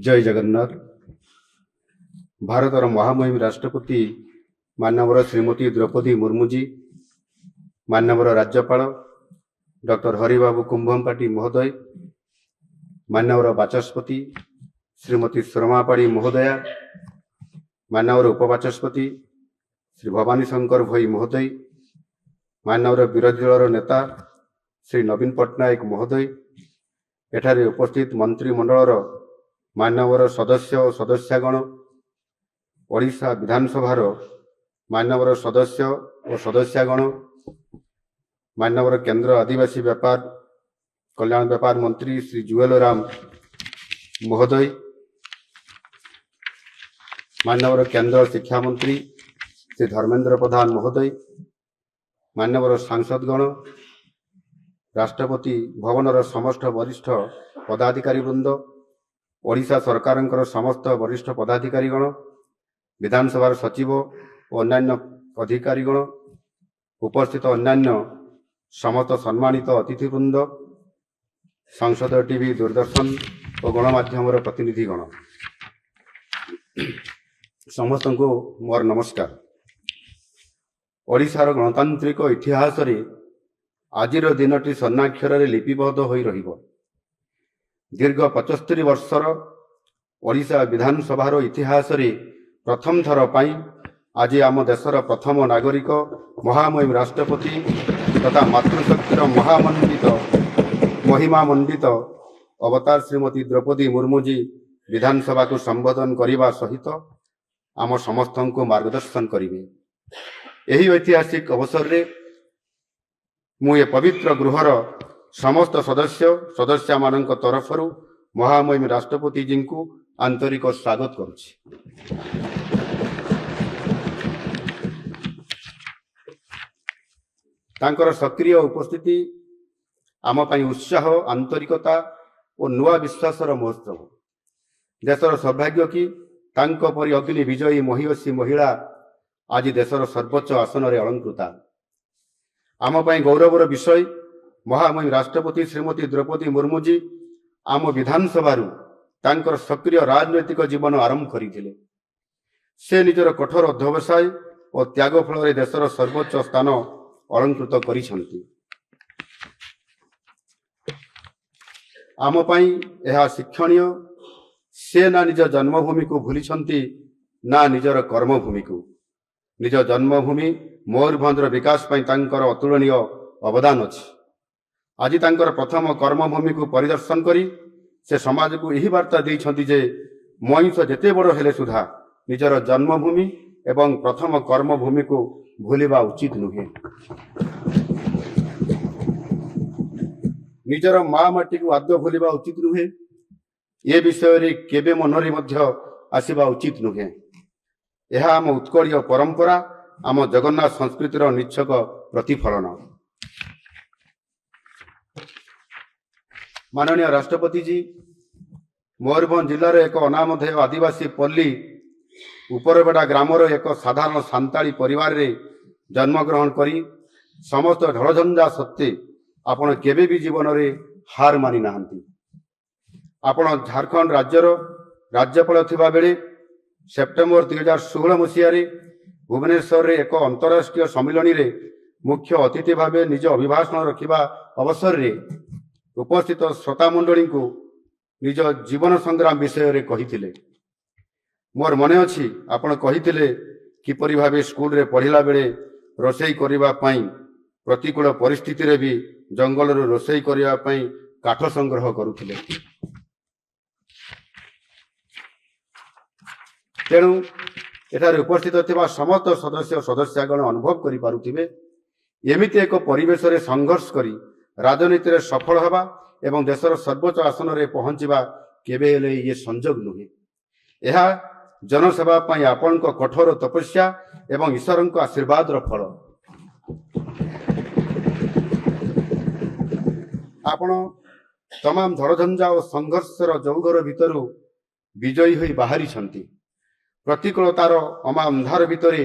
जय जगन्नाथ। भारतर महामहिम राष्ट्रपति माननीय श्रीमती द्रौपदी मुर्मू जी, माननीय राज्यपाल डॉक्टर हरिबाबू कुंभमपाटी महोदय, माननीय बाचस्पति श्रीमती शर्मापाड़ी महोदया, माननीय उपबाचस्पति श्री भवानी शंकर भई महोदय, माननीय विरोधी दल नेता श्री नवीन पट्टनायक महोदय, एठारे उपस्थित मंत्रिमंडल माननीय सदस्य और सदस्यगण, ओडिशा विधानसभा माननीय सदस्य और सदस्यगण, माननीय केंद्र आदिवासी व्यापार कल्याण व्यापार मंत्री श्री जुएल राम महोदय, माननीय केंद्र शिक्षा मंत्री श्री धर्मेंद्र प्रधान महोदय, माननीय सांसदगण, राष्ट्रपति भवन समस्त वरिष्ठ पदाधिकारी वृंद, ओडिशा सरकार समस्त वरिष्ठ पदाधिकारीगण, विधानसभा सचिव और अन्य अधिकारीगण, उपस्थित अन्य समस्त सम्मानित अतिथिवृंद, संसद टीवी दूरदर्शन और गणमाध्यम प्रतिनिधिगण, समस्त को मोर नमस्कार। ओडिशार गणतांत्रिक इतिहास रे आजिर दिनटी स्वर्णाक्षर लिपिबद्ध होई रहिबो। दीर्घ 75 वर्षर ओडिशा विधानसभार इतिहास रे प्रथम थर पाई आज आम देशर प्रथम नागरिक महामहिम राष्ट्रपति तथा मातृशक्तिर महामंडित महिमा मंडित अवतार श्रीमती द्रौपदी मुर्मू जी विधानसभा को संबोधन करने सहित आम समस्त को मार्गदर्शन करेंगे। यही ऐतिहासिक अवसर रे मुझे पवित्र गृहर समस्त सदस्य मानक तरफ महामहिम राष्ट्रपति जी को आंतरिक स्वागत करुछि। तांकर सक्रिय उपस्थिति आम पई उत्साह, आंतरिकता और नुआ विश्वासर महोत्सव। देशर सौभाग्य कि तांको परि अग्नि विजयी महिषी महिला आज देशर सर्वोच्च आसन रे अलंकृता। आम पई गौरवर विषय महामहिम राष्ट्रपति श्रीमती द्रौपदी मुर्मू जी आम विधानसभा तांकर सक्रिय राजनैतिक जीवन आरंभ करथिले। से निजर कठोर अध्यवसाय और त्याग फल देशर सर्वोच्च स्थान अलंकृत करिसंती। आम पई यह शिक्षणीय, से ना निज जन्मभूमि को भूलिछंती ना निजर कर्मभूमि को। निज जन्मभूमि मयूरभंजर विकास पई तांकर अतुलनीय अवदान अछि। आज तांकर प्रथम कर्मभूमि को परिदर्शन करी से समाज को यही वार्ता देइछंती जे मनीष जेते बड़ हेले सुधा निजर जन्मभूमि एवं प्रथम कर्मभूमि को भूलिबा उचित नुहे। निजर माँ माटी को आद्य भूलिबा उचित नुहे। ये विषय रे केबे मनरे मध्य आसीबा उचित नुहे। यह आम उत्कलीय परंपरा, आम जगन्नाथ संस्कृतिर निच्छक प्रतिफलन। माननीय राष्ट्रपति जी मयूरभंज जिलार एक अनामधेय आदिवासी पल्ली उपरबेड़ा ग्रामर एक साधारण सांताली परिवार रे जन्मग्रहण करी समस्त ढलझंझा सत्ते आपण केबे भी जीवन रे हार मानि नाहंती। आपण झारखंड राज्यर राज्यपाल थिबा बेले सेप्टेम्बर 2016 मसीह भुवनेश्वर रे एक अंतरराष्ट्रीय सम्मिलन रे मुख्य अतिथि भावे निज अभिभाषण रखिबा अवसर रे उपस्थित श्रोता मंडली को निज जीवन संग्राम विषय रे कहिथिले। मोर मने अछि आपण कहिथिले किपरि भावे स्कूल रे पढ़िला बेले रोषेई करिबा पई प्रतिकूल परिस्थिति रे भी जंगल रे रोषेई करिबा पई काठ संग्रह करुथिले। तेणु एठारे उपस्थित थिबा समस्त सदस्यगण अनुभव करि पारुथिबे एमिति एक परिवेश रे संघर्ष करी राजनीति रे सफल हवा एवं देशर सर्वोच्च आसन रे पहुंचीबा केबे हेले ये संजोग नुहे। यह जनसेवा पई आपनक कठोर तपस्या एवं ईश्वरक आशीर्वाद रो फल। आपण तमाम धड़झंझा और संघर्षर जौघर भितरु विजयी होई बाहरी छंती। प्रतिकूलतार अमा अंधार भितरे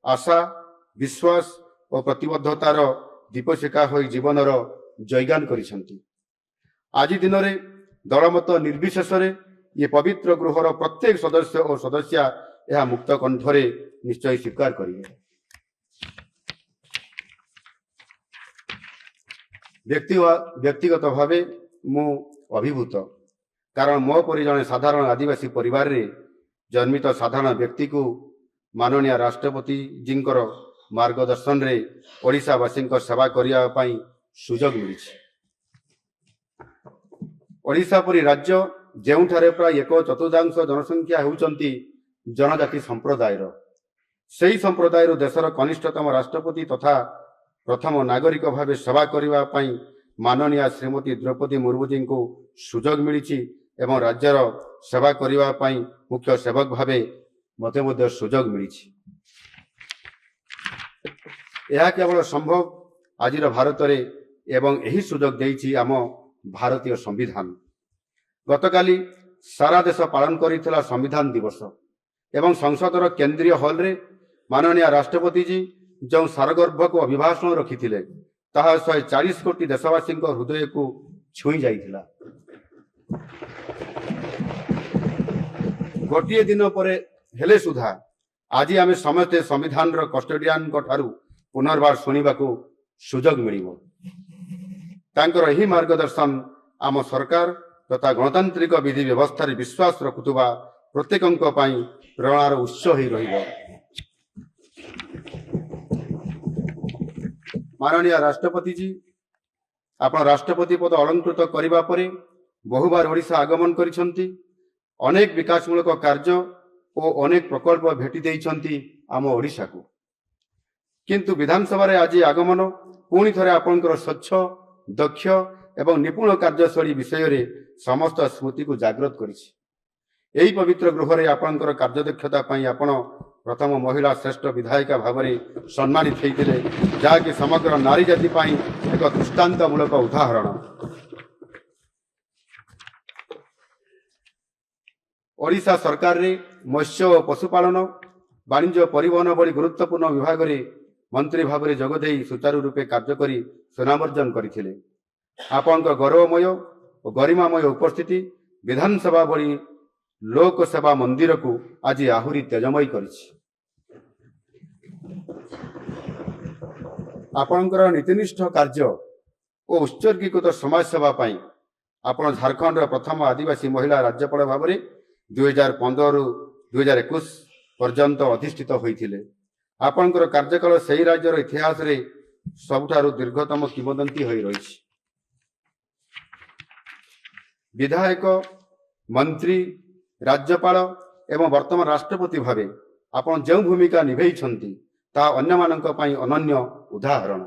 आशा, विश्वास और प्रतिबद्धतार दीपशिखा होई जीवनर जयगान करिसंती। आज दिन में दलमत निर्विशेष ये पवित्र गृहर प्रत्येक सदस्य और सदस्या यह मुक्त कंठरे निश्चय स्वीकार करेंगे। व्यक्तिगत भावे मु अभिभूत, कारण मो परि जने साधारण आदिवासी परिवार रे जन्मित साधारण व्यक्ति को माननीय राष्ट्रपति जींकर मार्गदर्शन रे ओडिशावासी सेवा करिया पई सुजोग मिली। ओडिशा परि राज्य जेउठारे प्राय 1/4 जनसंख्या होउचंती जनजाति संप्रदायर, सेही संप्रदायर देशर कनिष्ठतम राष्ट्रपति तथा प्रथम नागरिक भावे सेवा करिवा पई माननीय श्रीमती द्रौपदी मुर्मू जी को सुजोग मिली एवं राज्यर सेवा करिवा पई मुख्य सेवक भावे मते मध्य सुजोग मिली। यह केवल संभव आज भारत रे एवं यही सुजोग देइछि आम भारतीय संविधान। गतकाली सारा देश पालन करिथिला संविधान दिवस एवं संसदर केंद्रीय हॉल रे माननीय राष्ट्रपति जी जो सारगर्भ को अभिभाषण रखिथिले ताहा 140 कोटी देशवासी हृदय को छुई जाइथिला। गोटे दिन पर हेले सुधा आज आम समस्ते संविधान कस्टोडियन ठारू पुनर्बार शुणा सुजोग मिलिबो। तांकर एही मार्गदर्शन आम सरकार तथा गणतांत्रिक विधि व्यवस्था विश्वास रखुवा प्रत्येक प्रेरणार उत्स ही रहिबो। माननीय राष्ट्रपति जी आपण राष्ट्रपति पद अलंकृत करने पर बहुबार ओडिशा आगमन करिसंती, अनेक विकासमूलक कार्य और अनेक प्रकल्प भेटी देइछंती आम ओडिशा को। किंतु विधानसभा रे आज आगमन पुणी थरे आपणकर स्वच्छ दक्ष एवं निपुण कार्यशैली विषय रे समस्त स्मृति को जागृत करिछि। एही पवित्र गृह रे आपणकर कार्यदक्षता पई आपण प्रथम महिला श्रेष्ठ विधायिका भाव में सम्मानित होते, जहाँकि समग्र नारी जाति पई एक दृष्टांतमूलक उदाहरण। ओडिशा सरकार रे मत्स्य और पशुपालन वाणिज्य परिवहन भली गुरुत्वपूर्ण विभाग रे मंत्री भाव में जोगदे सुचारू रूपे कार्य करी सुनामर्जन करथिले। आपनक गौरवमय और गरिमामय उपस्थिति विधानसभा भली लोक सेवा मंदिर को आज आहुरी तेजमयी करिछि। आपनकर नीतिनिष्ठ कार्य और उत्सर्गीकृत समाज सेवा पाई आपण झारखंड प्रथम आदिवासी महिला राज्यपाल भाव में 2015 रु 2021 पर्यंत अधिष्ठित होइथिले। आपनकर कार्यकाल सही राज्यर इतिहास रे सबुठारु दीर्घतम किंवदंती होई रहिछि। विधायक, मंत्री, राज्यपाल एवं वर्तमान राष्ट्रपति भावे आपण जो भूमिका निभेइछंती ता अन्य मानक पई अनन्य उदाहरण।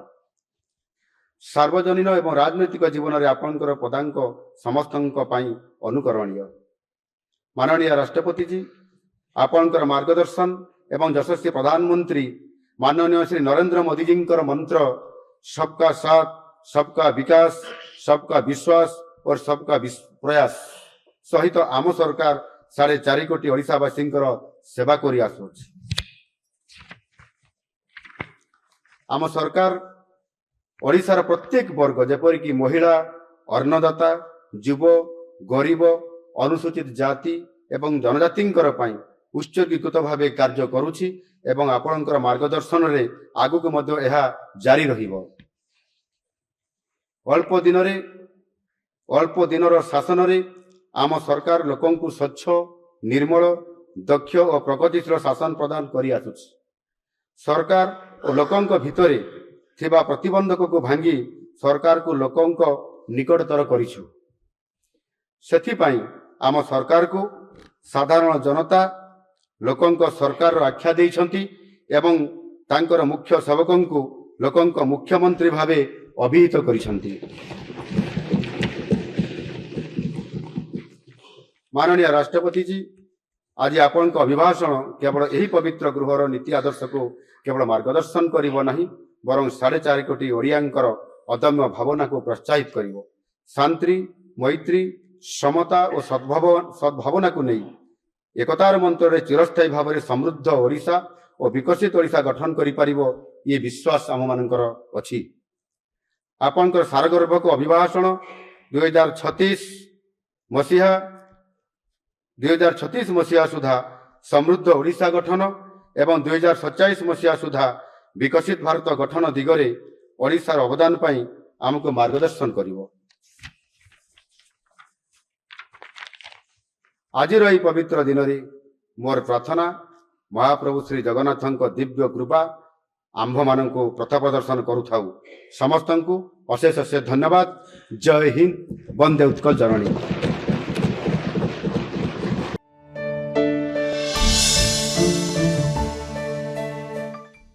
सार्वजनीन एवं राजनैतिक जीवन में आपणकर पदांक समस्तंक पई अनुकरणीय। माननीय राष्ट्रपति जी आपणकर मार्गदर्शन एवं यशस्वी प्रधानमंत्री माननीय श्री नरेंद्र मोदी जी मंत्र सबका साथ, सबका विकास, सबका विश्वास और सबका प्रयास सहित आम सरकार 4.5 कोटी ओडिशावासी सेवा करि आसुछि। आम सरकार ओडिशार प्रत्येक वर्ग जेपरिक महिला, अन्नदाता, युव, गरीब, अनुसूचित जाति एवं जनजाति उत्सर्गीकृत भाव कार्य करुछि एवं आपणकर मार्गदर्शन रे आगु को मध्य यह जारी रहिबो। अल्प दिनर शासन रे आम सरकार लोकं को स्वच्छ, निर्मल, दक्ष और प्रगतिशील शासन प्रदान करि आसुछि। सरकार और लोकं भितरे थिबा प्रतिबंधक को भांगी सरकार को लोकं निकटतर करिछु। सेथिपाई आम सरकार को साधारण जनता लोकं सरकार आख्या देइछंती एवं तांकर मुख्य सेवकं को लोकं मुख्यमंत्री भावे अभिहित करिछंती। माननीय राष्ट्रपति जी आज आपण अभिभाषण केवल यही पवित्र गृहर नीति आदर्श को केवल मार्गदर्शन करिबो नहीं, बरं 4.5 कोटी ओडियांकर अदम्य भावना को प्रोत्साहित करिबो। शांति, मैत्री, समता और सद्भावना को नहीं एकतार मंत्र रे चिरस्थायी भाव में समृद्ध ओडिशा और विकसित ओडिशा गठन करि पारिबो ये विश्वास आम मानकर अछि। आपणकर सारगर्भ को अभिभाषण 2036 मसीहा 2036 मसीहा सुधा समृद्ध ओडिशा गठन एवं 2047 मसीहा सुधा विकसित भारत गठन दिगरे ओडिशार अवदान पाई आमको मार्गदर्शन करिवो। आज पवित्र दिन रे मोर प्रार्थना महाप्रभु श्री जगन्नाथ दिव्य कृपा आंभ मान पथ प्रदर्शन करुथाउ। समस्त को अशेष अशेष धन्यवाद। जय हिंद, वंदे उत्कल जननी।